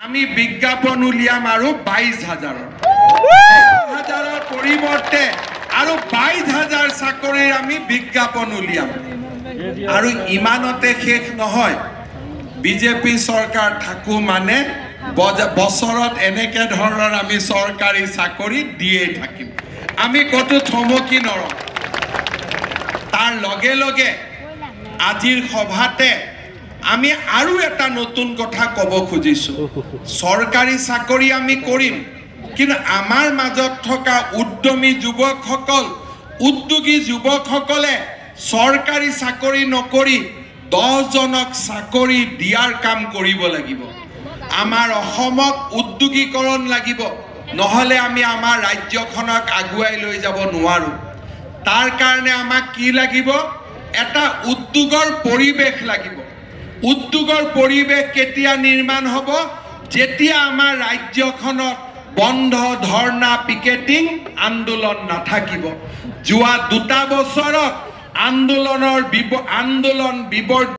আমি বিজ্ঞাপন উলিয়াম আৰু ২২,০০০ পৰিৱৰ্তে আৰু ২২,০০০ চাকৰিৰ আমি বিজ্ঞাপন উলিয়াম আৰু ইমানতে শেষ নহয় বিজেপি চৰকাৰ থাকো মানে বছৰত এনেকে ধৰণৰ আমি চৰকাৰী চাকৰি দিয়ে থাকিম আমি কতো থমকি নৰম তাৰ লগে লগে আজিৰ সভাতে আমি আৰু এটা নতুন কথা ক'ব খুজিছো সৰকাৰি চাকৰি আমি কৰিম কিন্তু আমাৰ মাজত থকা উদ্যমী যুৱকসকল উদ্যোগী যুৱকসকলে সৰকাৰি চাকৰি নকৰি 10 জনক চাকৰি দিয়াৰ কাম কৰিব লাগিব আমাৰ অসমক উদ্যোগীকৰণ লাগিব নহলে আমি আমাৰ ৰাজ্যখনক আগুৱাই লৈ যাব নোৱাৰো তাৰ কাৰণে আমাক কি লাগিব এটা উদ্যোগৰ পৰিবেশ লাগিব উদ্যোগৰ পৰিবেশ কেতিয়া নিৰ্মাণ হ'ব যেতিয়া আমাৰ ৰাজ্যখনত বন্ধ ধৰ্ণা পিকেটিং আন্দোলন নাথাকিব যোৱা 2 বছৰত আন্দোলন